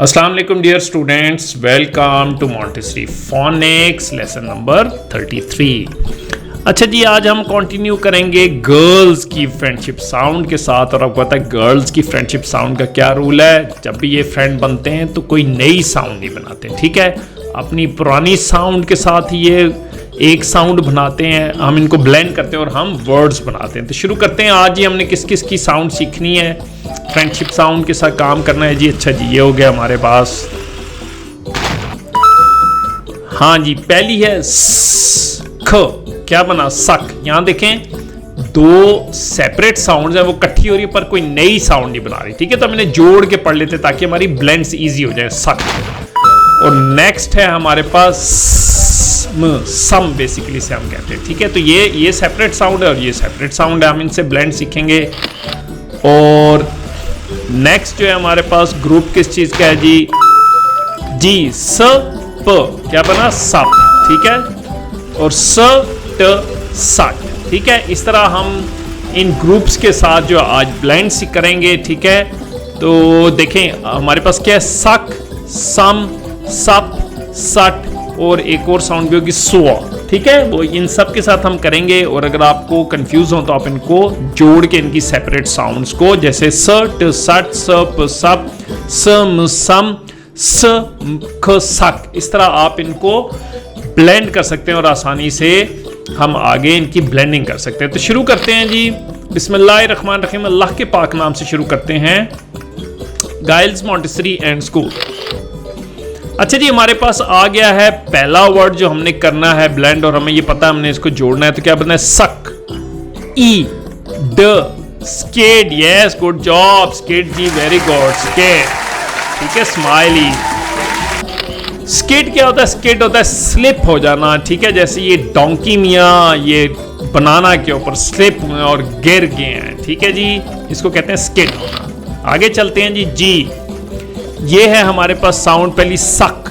अस्सलाम वालेकुम dear students, welcome to Montessori phonics lesson number 33। अच्छा जी, आज हम कंटिन्यू करेंगे गर्ल्स की फ्रेंडशिप साउंड के साथ। और आपको पता है गर्ल्स की फ्रेंडशिप साउंड का क्या रूल है, जब भी ये फ्रेंड बनते हैं तो कोई नई साउंड नहीं बनाते, ठीक है। अपनी पुरानी साउंड के साथ ये एक साउंड बनाते हैं, हम इनको ब्लेंड करते हैं और हम वर्ड्स बनाते हैं। तो शुरू करते हैं। आज ही हमने किस किस की साउंड सीखनी है, फ्रेंडशिप साउंड के साथ काम करना है जी। अच्छा जी, ये हो गया हमारे पास। हाँ जी, पहली है स, ख, क्या बना सक। यहां देखें दो सेपरेट साउंड्स हैं, वो इकट्ठी हो रही है पर कोई नई साउंड नहीं बना रही, ठीक है। तो हम इन्हें जोड़ के पढ़ लेते ताकि हमारी ब्लेंड्स इजी हो जाए। सक। और नेक्स्ट है हमारे पास सम, बेसिकली से हम कहते हैं, ठीक है। तो ये सेपरेट साउंड है और ये सेपरेट साउंड है, हम इनसे ब्लेंड सीखेंगे। और नेक्स्ट जो है हमारे पास ग्रुप किस चीज का है जी, स प, क्या बना सप, ठीक है। और स ट सट, ठीक है। इस तरह हम इन ग्रुप्स के साथ जो आज ब्लेंड सी करेंगे, ठीक है। तो देखें हमारे पास क्या है, सक, सम, सप, सट और एक और साउंड भी होगी स्व, ठीक है। वो इन सब के साथ हम करेंगे। और अगर आपको कंफ्यूज हो तो आप इनको जोड़ के इनकी सेपरेट साउंड्स को, जैसे स ट सट, सप सप, सम सम, स ख सक, इस तरह आप इनको ब्लेंड कर सकते हैं और आसानी से हम आगे इनकी ब्लेंडिंग कर सकते हैं। तो शुरू करते हैं जी। बिस्मिल्लाहिर्रहमानिर्रहीम, अल्लाह के पाक नाम से शुरू करते हैं। Giles Montessori and school. अच्छा जी, हमारे पास आ गया है पहला वर्ड जो हमने करना है ब्लेंड, और हमें ये पता है हमने इसको जोड़ना है। तो क्या बनना है, सक, ई ड, skid, yes good job skid जी, वेरी गुड स्केड, ठीक है। स्माइली। स्किड क्या होता है, स्किड होता है स्लिप हो जाना, ठीक है। जैसे ये डोंकी मियाँ ये बनाना के ऊपर स्लिप हुए और गिर गए हैं, ठीक है जी, इसको कहते हैं स्किड होना। आगे चलते हैं जी। ये है हमारे पास साउंड पहली सक,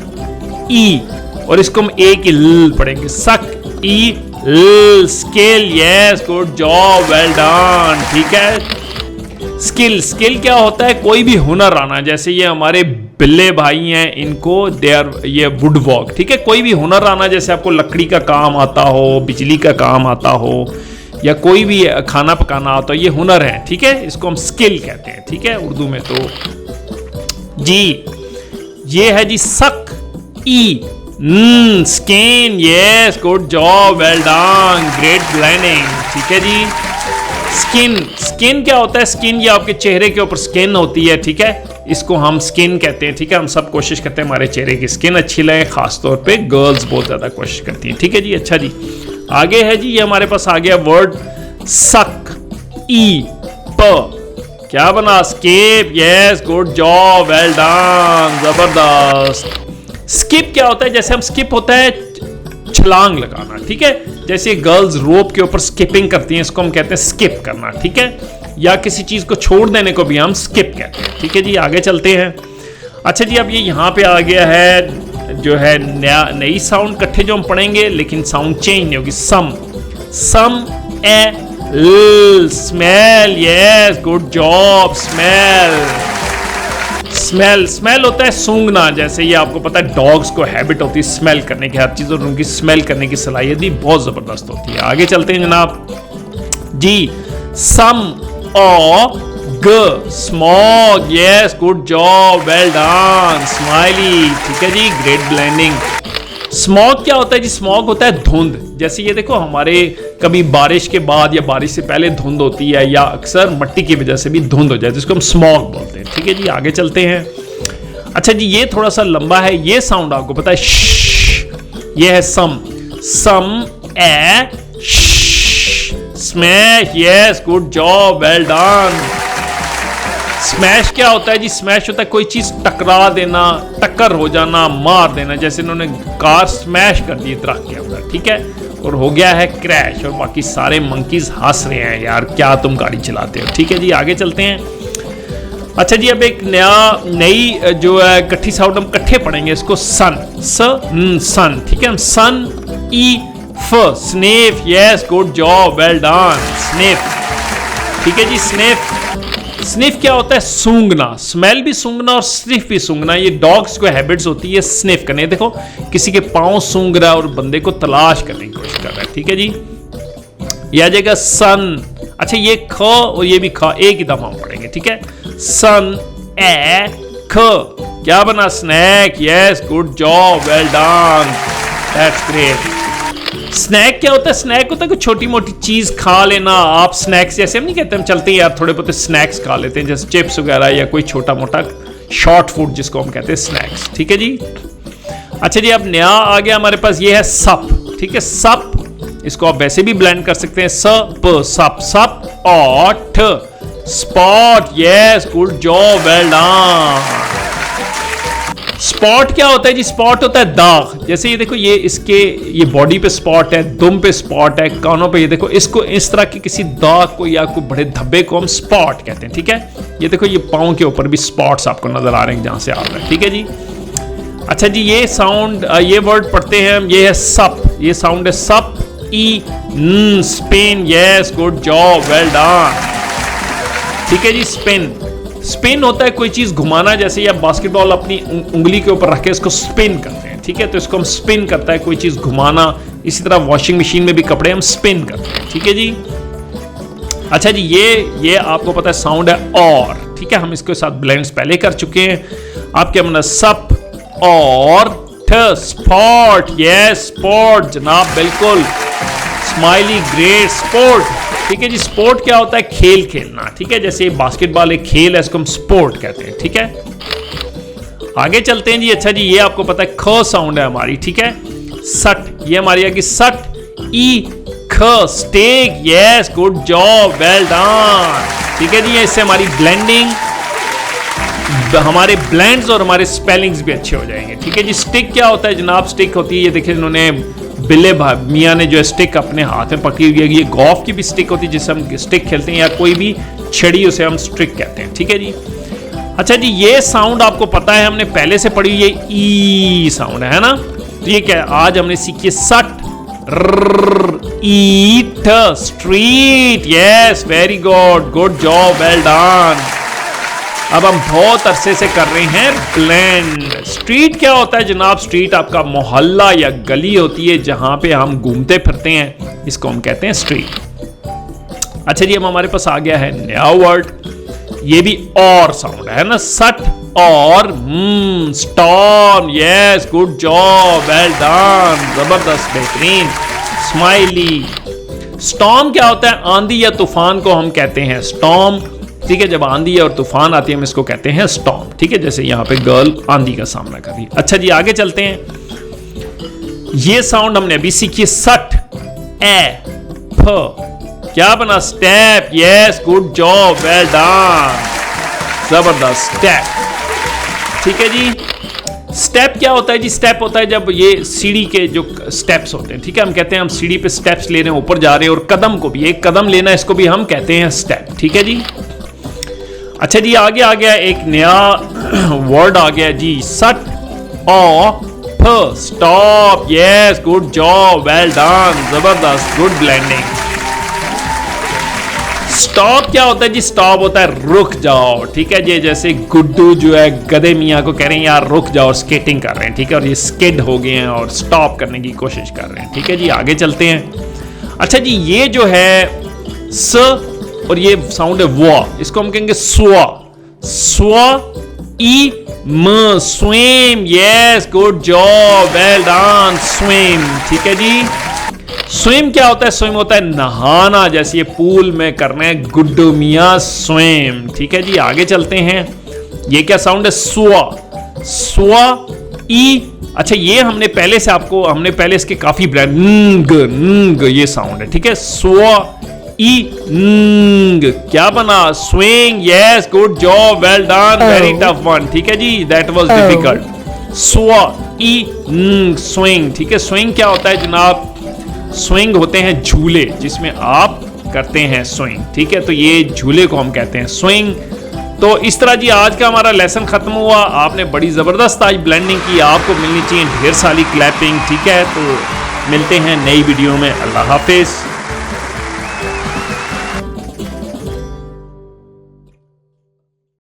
ई, और इसको हम ए की ल पढ़ेंगे, सक ई ल, skill, yes good job, well done, ठीक है। स्किल, स्किल क्या होता है, कोई भी हुनर आना। जैसे ये हमारे बिल्ले भाई हैं, इनको दे आर ये वुड वर्क, ठीक है। कोई भी हुनर आना, जैसे आपको लकड़ी का काम आता हो, बिजली का काम आता हो, या कोई भी खाना पकाना आता हो, ये हुनर है, ठीक है। इसको हम स्किल कहते हैं, ठीक है, उर्दू में। तो जी ये है जी सक, ई, skin, yes good job, well done, great blending, ठीक है जी। स्किन, स्किन क्या होता है, स्किन ये आपके चेहरे के ऊपर स्किन होती है, ठीक है, इसको हम स्किन कहते हैं, ठीक है। हम सब कोशिश करते हैं हमारे चेहरे की स्किन अच्छी लगे, खासतौर पे गर्ल्स बहुत ज्यादा कोशिश करती हैं, ठीक है जी। अच्छा जी, आगे है जी, ये हमारे पास आ गया वर्ड सक, ई प, क्या बना, scape, yes good job, well done, जबरदस्त। स्किप क्या होता है, जैसे हम स्किप होता है छलांग लगाना, ठीक है। जैसे गर्ल्स रोप के ऊपर स्किपिंग करती हैं, इसको हम कहते हैं स्किप करना, ठीक है। या किसी चीज को छोड़ देने को भी हम स्किप कहते हैं, ठीक है जी। आगे चलते हैं। अच्छा जी, अब ये यहाँ पे आ गया है जो है नई साउंड इकट्ठे जो हम पढ़ेंगे, लेकिन साउंड चेंज नहीं होगी। सम, सम ए smell, yes good job, smell, smell, smell होता है सूंघना। जैसे ये आपको पता है डॉग्स को हैबिट होती है स्मेल करने की, हर चीज और उनकी स्मेल करने की सलाहियत भी बहुत जबरदस्त होती है। आगे चलते हैं जनाब जी। सम ओ ग, smog, yes good job, well done, smiley, ठीक है जी, ग्रेट ब्लेंडिंग। स्मॉग क्या होता है जी, स्मॉग होता है धुंध। जैसे ये देखो हमारे कभी बारिश के बाद या बारिश से पहले धुंध होती है, या अक्सर मिट्टी की वजह से भी धुंध हो जाए, जिसको हम स्मॉग बोलते हैं, ठीक है जी। आगे चलते हैं। अच्छा जी, ये थोड़ा सा लंबा है, ये साउंड आपको पता है श, ये है सम, सम ए smash, yes good job, well done. Smash क्या होता है जी, स्मैश होता है कोई चीज टकरा देना, टक्कर हो जाना, मार देना। जैसे इन्होंने कार स्मैश कर दी दरख्त के अंदर, ठीक है, और हो गया है क्रैश, और बाकी सारे मंकीज हंस रहे हैं, यार क्या तुम गाड़ी चलाते हो, ठीक है जी। आगे चलते हैं। अच्छा जी, अब एक नई जो है इकट्ठी साउंड हम इकट्ठे पढ़ेंगे, इसको सन, सन, ठीक है। हम सन ई फ, sniff, yes good job, well done, sniff, ठीक है जी। स्नेफ, स्निफ क्या होता है? सूंघना। स्मेल भी सूंघना और स्निफ भी सूंघना, ये डॉग्स को हैबिट्स होती है स्निफ करने। देखो किसी के पांव सूंघ रहा है और बंदे को तलाश करने की कोशिश कर रहा है, ठीक है जी। ये आ जाएगा सन। अच्छा ये ख और ये भी ख एक ही दफा हम पढ़ेंगे, ठीक है। सन ए ख, क्या बना? Snake. Yes, good job, well done, that's great. Snake क्या होता है? स्नैक होता है कोई छोटी मोटी चीज खा लेना। आप स्नैक्स जैसे हम नहीं कहते, हम चलते हैं यार थोड़े बहुत स्नैक्स खा लेते हैं, जैसे चिप्स वगैरह या कोई छोटा मोटा शॉर्ट फूड जिसको हम कहते हैं स्नैक्स, ठीक है जी। अच्छा जी, अब नया आ गया हमारे पास, ये है सप, ठीक है। सप, इसको आप वैसे भी ब्लेंड कर सकते हैं, सप सप सप और ठ, spot. Yes, good job, well done. Spot क्या होता है जी? स्पॉट होता है दाग। जैसे ये देखो, ये इसके ये बॉडी पे स्पॉट है, दुम पे स्पॉट है, कानों पे, ये देखो, इसको इस तरह के किसी दाग को या कोई बड़े धब्बे को हम स्पॉट कहते हैं, ठीक है। ये देखो, ये पाँव के ऊपर भी स्पॉट्स आपको नजर आ रहे हैं जहां से आ रहा है, ठीक है जी। अच्छा जी, ये साउंड, ये वर्ड पढ़ते हैं हम, ये है सप, ये साउंड है सप, ई spin. Yes, good job, well done, ठीक है जी। स्पिन, स्पिन होता है कोई चीज घुमाना, जैसे ये बास्केटबॉल अपनी उंगली के ऊपर रख के इसको स्पिन करते हैं, ठीक है, तो इसको हम स्पिन करता है कोई चीज घुमाना। इसी तरह वॉशिंग मशीन में भी कपड़े हम स्पिन करते हैं, ठीक है जी। अच्छा जी, ये आपको पता है साउंड है और, ठीक है, हम इसके साथ ब्लेंड्स पहले कर चुके हैं। आप क्या बना? सप और ठ, स्पॉट। यस, स्पोर्ट जनाब, बिल्कुल, स्माइली, ग्रेट, स्पोर्ट, ठीक है जी। स्पोर्ट क्या होता है? खेल खेलना, ठीक है, जैसे बास्केटबॉल एक खेल है, इसको हम स्पोर्ट कहते हैं, ठीक है। आगे चलते हैं जी। अच्छा जी, ये आपको पता है ख साउंड है हमारी, ठीक है। सट, ये हमारी आगे सट, ई ख, steak. Yes, good job, well done, ठीक है जी। इससे हमारी ब्लेंडिंग, हमारे ब्लेंड्स और हमारे स्पेलिंग्स भी अच्छे हो जाएंगे, ठीक है जी। स्टिक क्या होता है जनाब? स्टिक होती है, ये देखिए इन्होंने बिल्ले मियाँ ने जो स्टिक अपने हाथ में पकड़ी हुई है, ये गोल्फ की भी स्टिक होती है जिससे हम स्टिक खेलते हैं, या कोई भी छड़ी, उसे हम स्टिक कहते हैं, ठीक है जी। अच्छा जी, ये साउंड आपको पता है, हमने पहले से पढ़ी, ये ई साउंड है ना। तो ये क्या है? आज हमने सीखी सट, ईट, street. Yes, very good, good job, well done. अब हम बहुत अरसे से कर रहे हैं ब्लेंड। स्ट्रीट क्या होता है जनाब? स्ट्रीट आपका मोहल्ला या गली होती है जहां पे हम घूमते फिरते हैं, इसको हम कहते हैं स्ट्रीट। अच्छा जी, अब हमारे पास आ गया है नया वर्ड, ये भी और साउंड है ना, सट और storm. Yes, good job, well done, जबरदस्त, बेहतरीन, स्माइली। स्टॉर्म क्या होता है? आंधी या तूफान को हम कहते हैं स्टॉर्म, ठीक है। जब आंधी और तूफान आती है हम इसको कहते हैं स्टॉर्म, ठीक है। जैसे यहां पे गर्ल आंधी का सामना कर रही है। अच्छा जी, आगे चलते हैं। ये साउंड हमने अभी सीखी, सट, ए फ, क्या बना? Step. Yes, good job, well done, जबरदस्त, स्टेप, ठीक है जी। स्टेप क्या होता है जी? स्टेप होता है जब ये सीढ़ी के जो स्टेप्स होते हैं, ठीक है, हम कहते हैं हम सीढ़ी पे स्टेप्स ले रहे हैं, ऊपर जा रहे हैं, और कदम को भी, एक कदम लेना, इसको भी हम कहते हैं स्टेप, ठीक है जी। अच्छा जी, आगे आ गया एक नया वर्ड आ गया जी, सट ओ फ, stop. Yes, good job, well done, जबरदस्त, गुड ब्लेंडिंग। स्टॉप क्या होता है जी? स्टॉप होता है रुक जाओ, ठीक है जी। जैसे गुड्डू जो है गधे मियाँ को कह रहे हैं यार रुक जाओ, स्केटिंग कर रहे हैं, ठीक है, और ये स्किड हो गए हैं और स्टॉप करने की कोशिश कर रहे हैं, ठीक है जी। आगे चलते हैं। अच्छा जी, ये जो है स और ये साउंड है वा, इसको हम कहेंगे स्वा, स्वा ई म, swim. Yes, good job, well done, swim, ठीक है जी। स्विम क्या होता है? स्विम होता है नहाना, जैसे ये पूल में करना है, गुड्डू मियां स्विम, ठीक है जी। आगे चलते हैं। ये क्या साउंड है? स्वा, स्वा ई। अच्छा, ये हमने पहले इसके काफी ब्रांड, नंग, ये साउंड है, ठीक है। स्वा ई नंग, क्या बना? Swing. Yes, good job, well done, very tough one, ठीक है जी, दैट वाज डिफिकल्ट। स्वा ई नंग, स्विंग, ठीक है। स्विंग क्या होता है जनाब? स्विंग होते हैं झूले जिसमें आप करते हैं स्विंग, ठीक है, तो ये झूले को हम कहते हैं स्विंग। तो इस तरह जी आज का हमारा लेसन खत्म हुआ। आपने बड़ी जबरदस्त आज ब्लेंडिंग की, आपको मिलनी चाहिए ढेर सारी क्लैपिंग, ठीक है। तो मिलते हैं नई वीडियो में, अल्लाह हाफिज।